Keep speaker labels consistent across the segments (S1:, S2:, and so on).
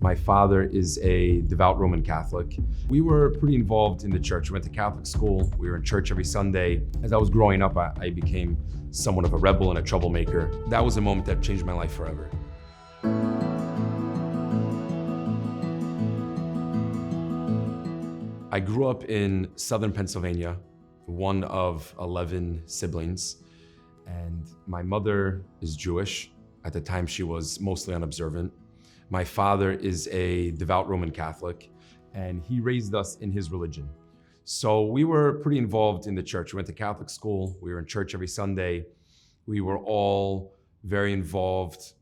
S1: My father is a devout Roman Catholic. We were pretty involved in the church. We went to Catholic school. We were in church every Sunday. As I was growing up, I became somewhat of a rebel and a troublemaker. That was a moment that changed my life forever. I grew up in southern Pennsylvania, one of 11 siblings, and my mother is Jewish. At the time, she was mostly unobservant. My father is a devout Roman Catholic, and he raised us in his religion. So we were pretty involved in the church. We went to Catholic school. We were in church every Sunday. We were all very involved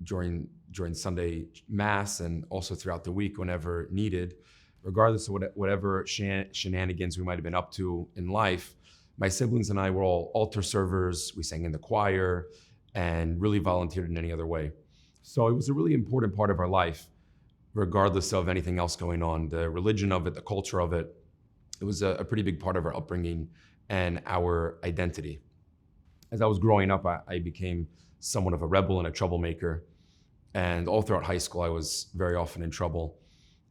S1: during Sunday Mass and also throughout the week whenever needed. Regardless of whatever shenanigans we might have been up to in life, my siblings and I were all altar servers. We sang in the choir and really volunteered in any other way. So it was a really important part of our life, regardless of anything else going on. The religion of it, the culture of it, it was a pretty big part of our upbringing and our identity. As I was growing up, I became somewhat of a rebel and a troublemaker. And all throughout high school, I was very often in trouble.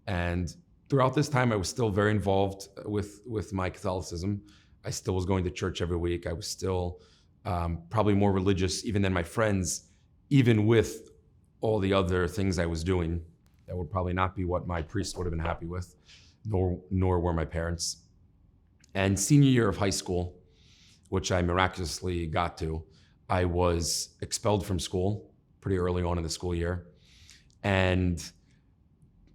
S1: And throughout this time, I was still very involved with my Catholicism. I still was going to church every week. I was still probably more religious even than my friends, even with all the other things I was doing that would probably not be what my priest would have been happy with, nor were my parents. And senior year of high school, which I miraculously got to, I was expelled from school pretty early on in the school year. And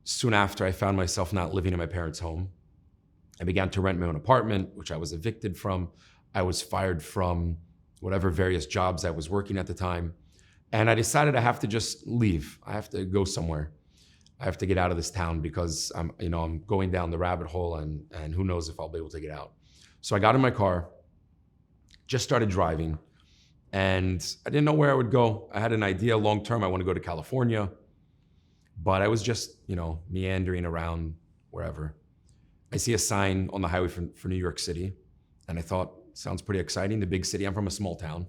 S1: soon after, I found myself not living in my parents' home. I began to rent my own apartment, which I was evicted from. I was fired from whatever various jobs I was working at the time. And I decided I have to just leave. I have to go somewhere. I have to get out of this town because I'm going down the rabbit hole and who knows if I'll be able to get out. So I got in my car, just started driving, and I didn't know where I would go. I had an idea long-term, I want to go to California, but I was just, meandering around wherever. I see a sign on the highway for New York City, and I thought, sounds pretty exciting, the big city. I'm from a small town.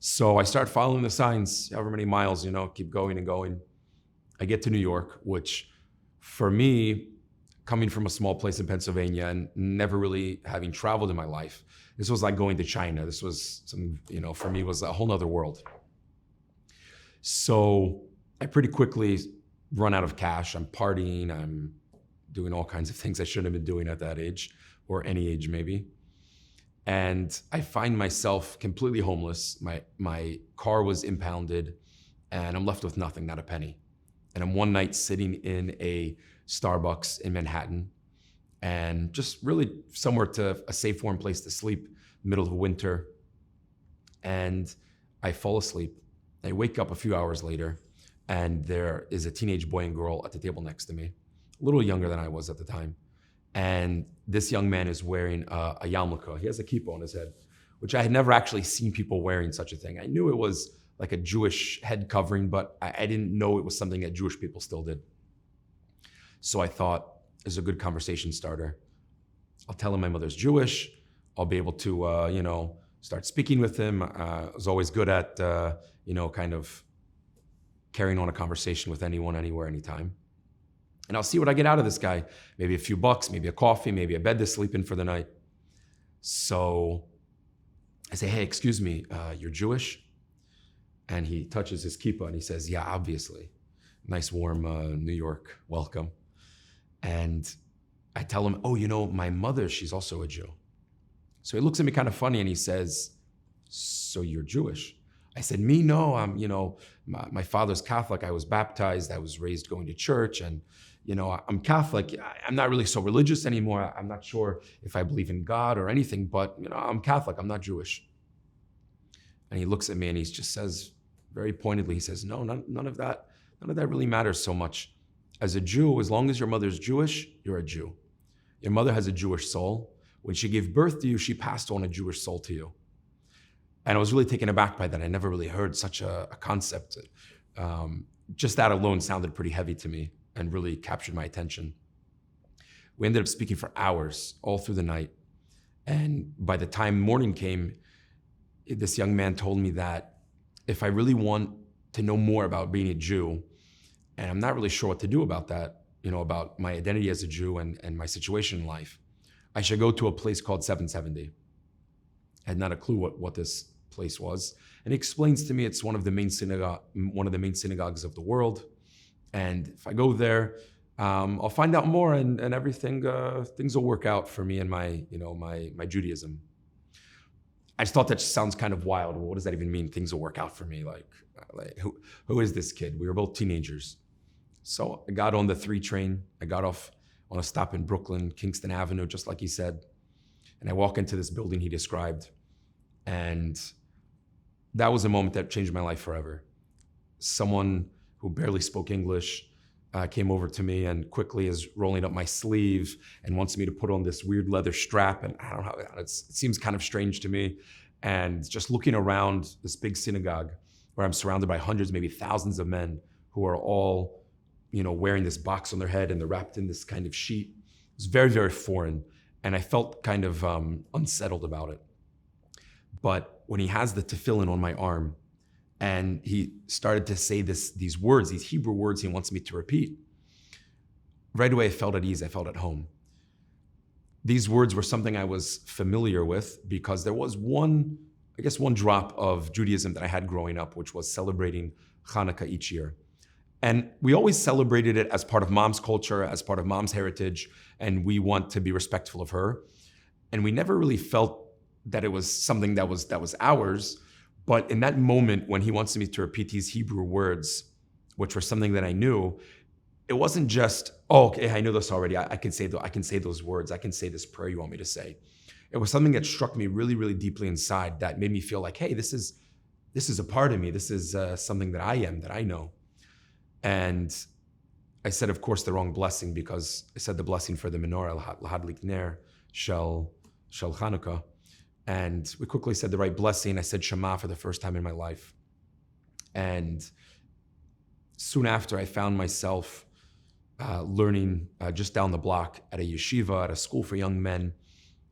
S1: So I start following the signs, however many miles, keep going and going. I get to New York, which for me, coming from a small place in Pennsylvania and never really having traveled in my life, this was like going to China. This was something, for me was a whole nother world. So I pretty quickly run out of cash. I'm partying, I'm doing all kinds of things I shouldn't have been doing at that age, or any age maybe. And I find myself completely homeless. My car was impounded and I'm left with nothing, not a penny. And I'm one night sitting in a Starbucks in Manhattan and just really somewhere to a safe, warm place to sleep, middle of winter. And I fall asleep. I wake up a few hours later and there is a teenage boy and girl at the table next to me, a little younger than I was at the time. And this young man is wearing a yarmulke. He has a kippah on his head, which I had never actually seen people wearing such a thing. I knew it was like a Jewish head covering, but I didn't know it was something that Jewish people still did. So I thought, it's a good conversation starter. I'll tell him my mother's Jewish. I'll be able to, start speaking with him. I was always good at, kind of carrying on a conversation with anyone, anywhere, anytime. And I'll see what I get out of this guy. Maybe a few bucks, maybe a coffee, maybe a bed to sleep in for the night. So I say, hey, excuse me, you're Jewish? And he touches his kippah and he says, yeah, obviously. Nice warm New York welcome. And I tell him, oh, my mother, she's also a Jew. So he looks at me kind of funny and he says, so you're Jewish? I said, me, no, I'm, my father's Catholic. I was baptized. I was raised going to church and, I'm Catholic. I'm not really so religious anymore. I'm not sure if I believe in God or anything, but, I'm Catholic. I'm not Jewish. And he looks at me and he just says, very pointedly, he says, no, none of that really matters so much. As a Jew, as long as your mother's Jewish, you're a Jew. Your mother has a Jewish soul. When she gave birth to you, she passed on a Jewish soul to you. And I was really taken aback by that. I never really heard such a concept. Just that alone sounded pretty heavy to me and really captured my attention. We ended up speaking for hours, all through the night. And by the time morning came, this young man told me that if I really want to know more about being a Jew, And I'm not really sure what to do about that, about my identity as a Jew and my situation in life. I should go to a place called 770. I had not a clue what this place was. And he explains to me it's one of the main synagogues of the world. And if I go there, I'll find out more, and everything, things will work out for me and my Judaism. I just thought that just sounds kind of wild. Well, what does that even mean? Things will work out for me. Like who is this kid? We were both teenagers. So I got on the 3 train. I got off on a stop in Brooklyn, Kingston Avenue, just like he said. And I walk into this building he described. And that was a moment that changed my life forever. Someone who barely spoke English came over to me and quickly is rolling up my sleeve and wants me to put on this weird leather strap. And I don't know, it seems kind of strange to me. And just looking around this big synagogue where I'm surrounded by hundreds, maybe thousands of men who are all, wearing this box on their head and they're wrapped in this kind of sheet. It was very, very foreign. And I felt kind of unsettled about it. But when he has the tefillin on my arm, and he started to say these words, these Hebrew words he wants me to repeat, right away I felt at ease, I felt at home. These words were something I was familiar with because there was one drop of Judaism that I had growing up, which was celebrating Hanukkah each year. And we always celebrated it as part of mom's culture, as part of mom's heritage, and we want to be respectful of her. And we never really felt that it was something that was ours. But in that moment, when he wants me to repeat these Hebrew words, which were something that I knew, it wasn't just, oh, okay, I know this already. I can say those words. I can say this prayer you want me to say. It was something that struck me really, really deeply inside that made me feel like, hey, this is a part of me. This is something that I am, that I know. And I said, of course, the wrong blessing because I said the blessing for the menorah, lahadlik ner shel Chanukah. And we quickly said the right blessing. I said Shema for the first time in my life. And soon after, I found myself learning just down the block at a yeshiva, at a school for young men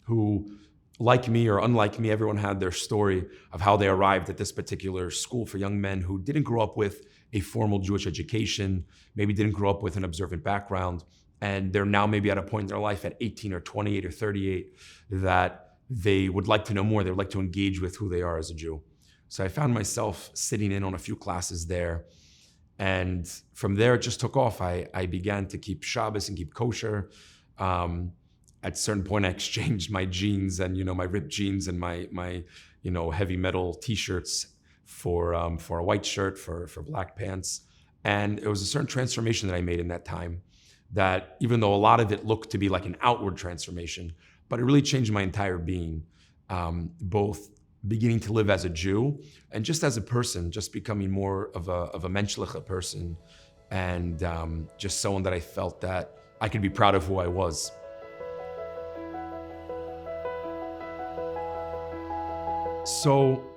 S1: who, like me or unlike me, everyone had their story of how they arrived at this particular school for young men who didn't grow up with a formal Jewish education, maybe didn't grow up with an observant background, and they're now maybe at a point in their life at 18 or 28 or 38 that they would like to know more. They would like to engage with who they are as a Jew. So I found myself sitting in on a few classes there. And from there, it just took off. I began to keep Shabbos and keep kosher. At a certain point, I exchanged my jeans and my ripped jeans and my heavy metal T-shirts for a white shirt, for black pants. And it was a certain transformation that I made in that time that even though a lot of it looked to be like an outward transformation, but it really changed my entire being, both beginning to live as a Jew and just as a person, just becoming more of a menschliche person and just someone that I felt that I could be proud of who I was. So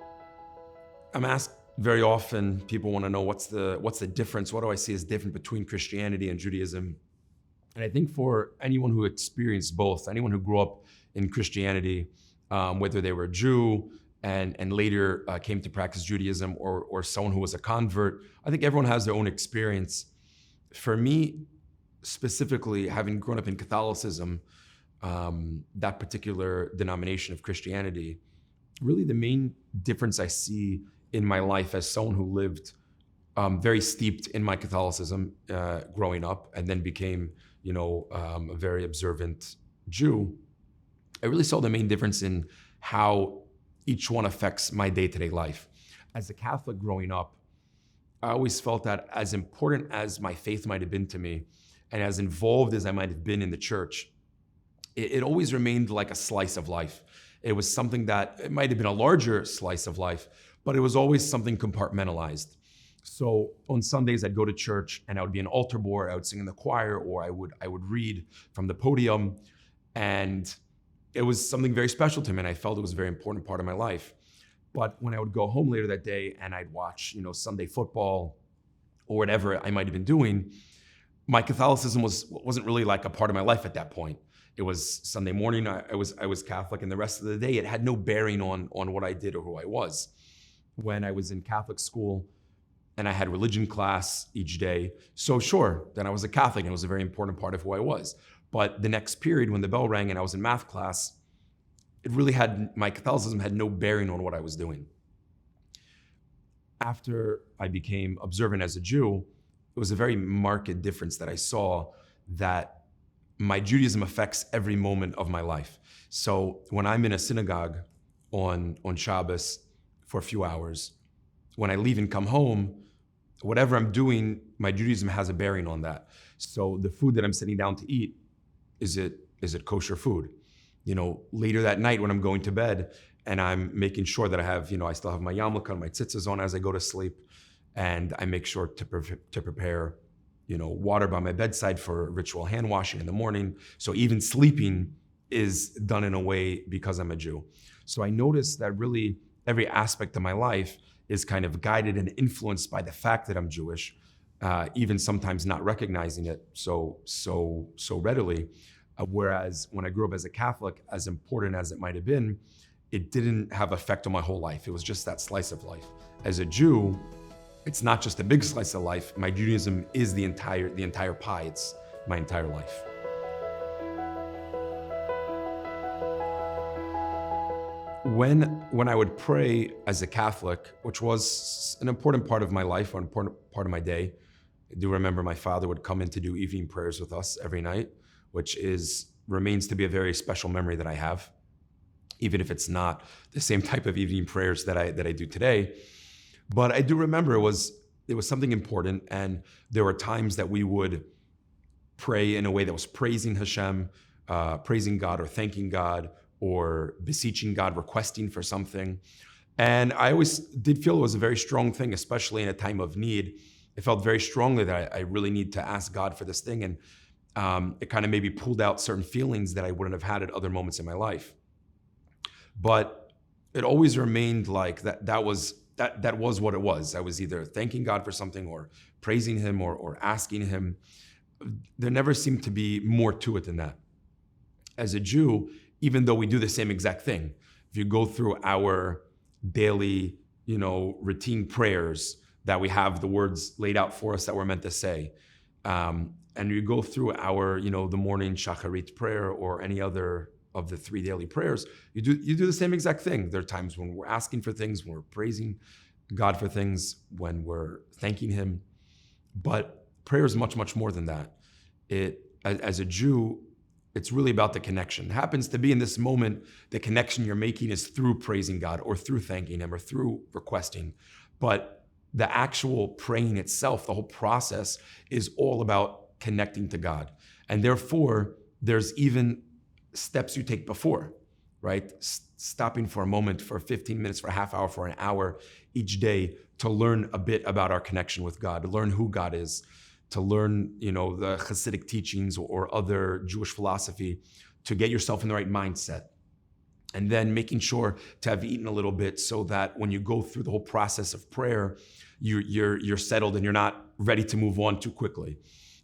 S1: I'm asked very often, people want to know what's the difference, what do I see as different between Christianity and Judaism? And I think for anyone who experienced both, anyone who grew up in Christianity, whether they were a Jew and later came to practice Judaism or someone who was a convert, I think everyone has their own experience. For me, specifically, having grown up in Catholicism, that particular denomination of Christianity, really the main difference I see in my life as someone who lived very steeped in my Catholicism growing up and then became, a very observant Jew, I really saw the main difference in how each one affects my day-to-day life. As a Catholic growing up, I always felt that as important as my faith might have been to me and as involved as I might have been in the church, it always remained like a slice of life. It was something that, it might have been a larger slice of life, but it was always something compartmentalized. So on Sundays, I'd go to church and I would be an altar boy, I would sing in the choir, or I would read from the podium. And it was something very special to me, and I felt it was a very important part of my life. But when I would go home later that day and I'd watch, Sunday football or whatever I might have been doing, my Catholicism wasn't really like a part of my life at that point. It was Sunday morning, I was Catholic, and the rest of the day, it had no bearing on what I did or who I was. When I was in Catholic school, and I had religion class each day. So sure, then I was a Catholic and it was a very important part of who I was. But the next period when the bell rang and I was in math class, my Catholicism had no bearing on what I was doing. After I became observant as a Jew, it was a very marked difference that I saw that my Judaism affects every moment of my life. So when I'm in a synagogue on Shabbos for a few hours, when I leave and come home, whatever I'm doing, my Judaism has a bearing on that. So the food that I'm sitting down to eat, is it kosher food? Later that night when I'm going to bed and I'm making sure that I still have my yarmulke and my tzitzis on as I go to sleep, and I make sure to prepare, water by my bedside for ritual hand washing in the morning. So even sleeping is done in a way because I'm a Jew. So I noticed that really every aspect of my life is kind of guided and influenced by the fact that I'm Jewish, even sometimes not recognizing it so readily. Whereas when I grew up as a Catholic, as important as it might have been, it didn't have effect on my whole life. It was just that slice of life. As a Jew, it's not just a big slice of life. My Judaism is the entire pie. It's my entire life. When I would pray as a Catholic, which was an important part of my life, or an important part of my day, I do remember my father would come in to do evening prayers with us every night, which remains to be a very special memory that I have, even if it's not the same type of evening prayers that I do today. But I do remember it was something important, and there were times that we would pray in a way that was praising Hashem, praising God or thanking God, or beseeching God, requesting for something. And I always did feel it was a very strong thing, especially in a time of need. I felt very strongly that I really need to ask God for this thing. And it kind of maybe pulled out certain feelings that I wouldn't have had at other moments in my life. But it always remained like that was what it was. I was either thanking God for something or praising him or asking him. There never seemed to be more to it than that. As a Jew, even though we do the same exact thing, if you go through our daily, routine prayers, that we have the words laid out for us that we're meant to say, and you go through our, the morning shacharit prayer or any other of the 3 daily prayers, you do the same exact thing. There are times when we're asking for things, when we're praising God for things, when we're thanking him. But prayer is much, much more than that. As a Jew, it's really about the connection. It happens to be in this moment, the connection you're making is through praising God or through thanking him or through requesting. But the actual praying itself, the whole process, is all about connecting to God. And therefore, there's even steps you take before, right? Stopping for a moment, for 15 minutes, for a half hour, for an hour each day to learn a bit about our connection with God, to learn who God is, to learn, the Hasidic teachings or other Jewish philosophy, to get yourself in the right mindset. And then making sure to have eaten a little bit so that when you go through the whole process of prayer, you're settled and you're not ready to move on too quickly.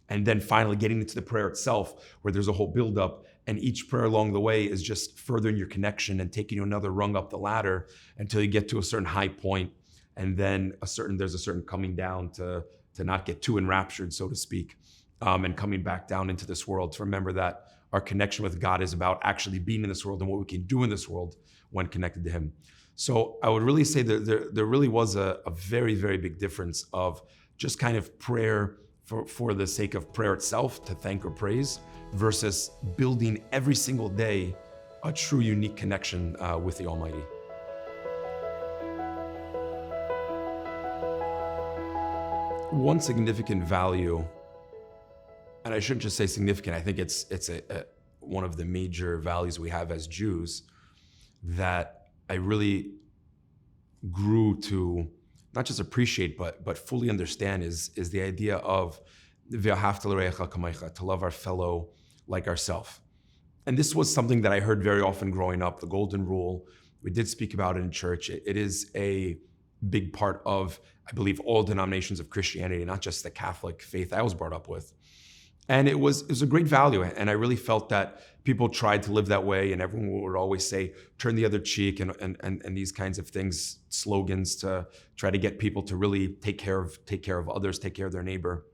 S1: And then finally getting into the prayer itself, where there's a whole buildup, and each prayer along the way is just furthering your connection and taking you another rung up the ladder until you get to a certain high point, and then there's a certain coming down to not get too enraptured, so to speak, and coming back down into this world to remember that our connection with God is about actually being in this world and what we can do in this world when connected to him. So I would really say that there really was a very, very big difference of just kind of prayer for the sake of prayer itself, to thank or praise, versus building every single day a true, unique connection with the Almighty. One significant value, and I shouldn't just say significant, I think it's one of the major values we have as Jews that I really grew to not just appreciate, but fully understand is the idea of to love our fellow like ourselves. And this was something that I heard very often growing up, the golden rule. We did speak about it in church. It is a big part of, I believe, all denominations of Christianity, not just the Catholic faith I was brought up with. And it was a great value. And I really felt that people tried to live that way, and everyone would always say, turn the other cheek, and these kinds of things, slogans to try to get people to really take care of others, take care of their neighbor.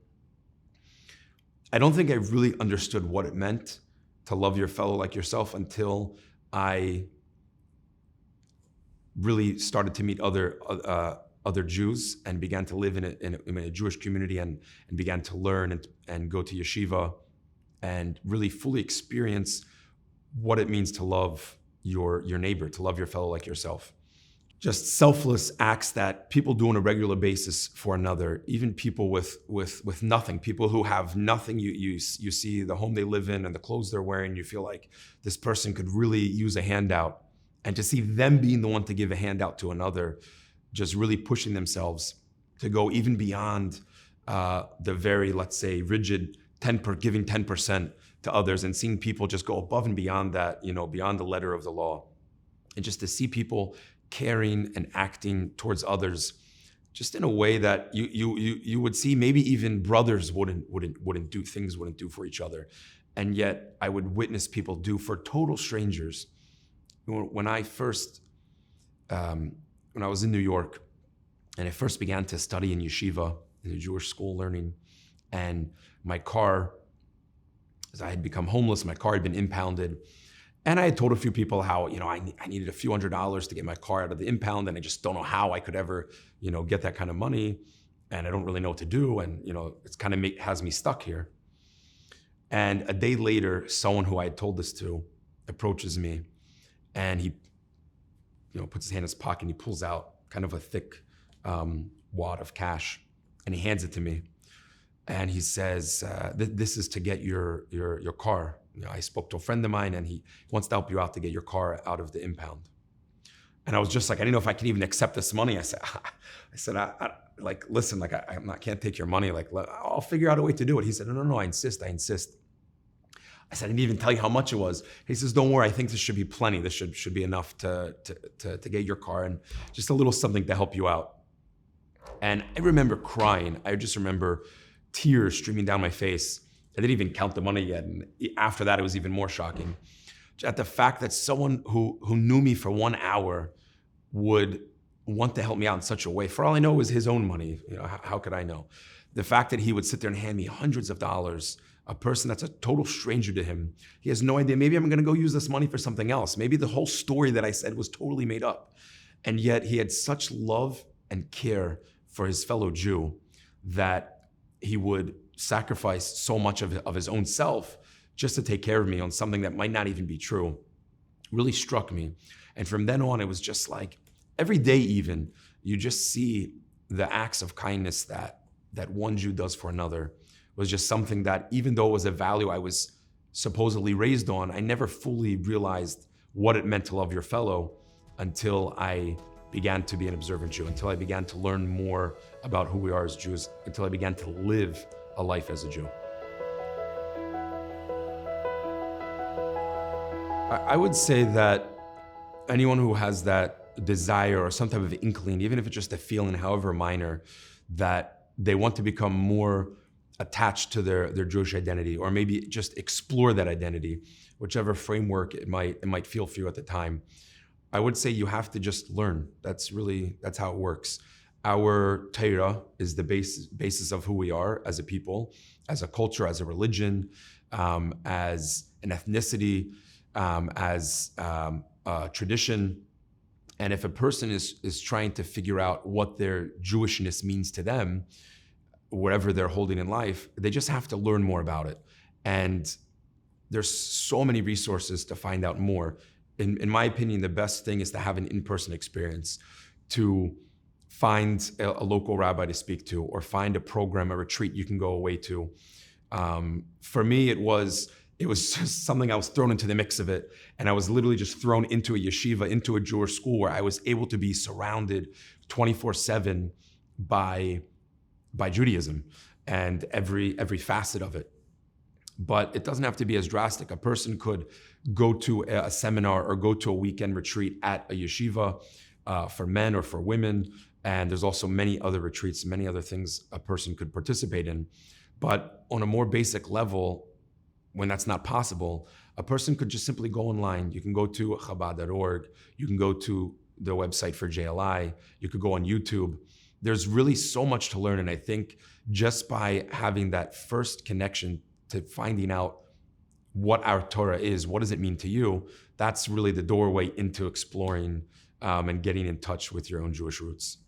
S1: I don't think I really understood what it meant to love your fellow like yourself until I really started to meet other Jews and began to live in a Jewish community and began to learn and go to yeshiva and really fully experience what it means to love your neighbor, to love your fellow like yourself. Just selfless acts that people do on a regular basis for another, even people with nothing, people who have nothing. You see the home they live in and the clothes they're wearing, you feel like this person could really use a handout. And to see them being the one to give a handout to another, just really pushing themselves to go even beyond the very, let's say, rigid giving 10% to others, and seeing people just go above and beyond that, beyond the letter of the law. And just to see people caring and acting towards others just in a way that you would see maybe even brothers wouldn't do for each other. And yet I would witness people do for total strangers. When I was in New York and I first began to study in yeshiva, in a Jewish school learning, and my car, as I had become homeless, my car had been impounded. And I had told a few people how, I needed a few $100s to get my car out of the impound, and I just don't know how I could ever, get that kind of money. And I don't really know what to do. And, it's kind of has me stuck here. And a day later, someone who I had told this to approaches me, and he, puts his hand in his pocket and he pulls out kind of a thick wad of cash, and he hands it to me. And he says, this is to get your car. I spoke to a friend of mine, and he wants to help you out to get your car out of the impound. And I was just like, I didn't know if I could even accept this money. I said, listen, I can't take your money. I'll figure out a way to do it. He said, no, I insist. I said, I didn't even tell you how much it was. He says, don't worry, I think this should be plenty. This should be enough to get your car, and just a little something to help you out. And I remember crying. I just remember tears streaming down my face. I didn't even count the money yet. And after that, it was even more shocking. At the fact that someone who knew me for 1 hour would want to help me out in such a way. For all I know, it was his own money. How could I know? The fact that he would sit there and hand me hundreds of dollars, a person that's a total stranger to him. He has no idea. Maybe I'm going to go use this money for something else. Maybe the whole story that I said was totally made up. And yet he had such love and care for his fellow Jew that he would sacrifice so much of his own self just to take care of me on something that might not even be true. Really struck me. And from then on, it was just like every day even, you just see the acts of kindness that one Jew does for another was just something that, even though it was a value I was supposedly raised on, I never fully realized what it meant to love your fellow until I began to be an observant Jew, until I began to learn more about who we are as Jews, until I began to live a life as a Jew. I would say that anyone who has that desire or some type of inkling, even if it's just a feeling, however minor, that they want to become more attached to their Jewish identity, or maybe just explore that identity, whichever framework it might feel for you at the time, I would say you have to just learn. That's how it works. Our Torah is the basis of who we are as a people, as a culture, as a religion, as an ethnicity, as a tradition. And if a person is trying to figure out what their Jewishness means to them, whatever they're holding in life, they just have to learn more about it. And there's so many resources to find out more. In my opinion, the best thing is to have an in-person experience, to find a local rabbi to speak to, or find a program, a retreat you can go away to. For me, it was just something I was thrown into the mix of it. And I was literally just thrown into a yeshiva, into a Jewish school where I was able to be surrounded 24/7 by Judaism and every facet of it. But it doesn't have to be as drastic. A person could go to a seminar or go to a weekend retreat at a yeshiva for men or for women. And there's also many other retreats, many other things a person could participate in. But on a more basic level, when that's not possible, a person could just simply go online. You can go to Chabad.org. You can go to the website for JLI. You could go on YouTube. There's really so much to learn. And I think just by having that first connection to finding out what our Torah is, what does it mean to you, that's really the doorway into exploring and getting in touch with your own Jewish roots.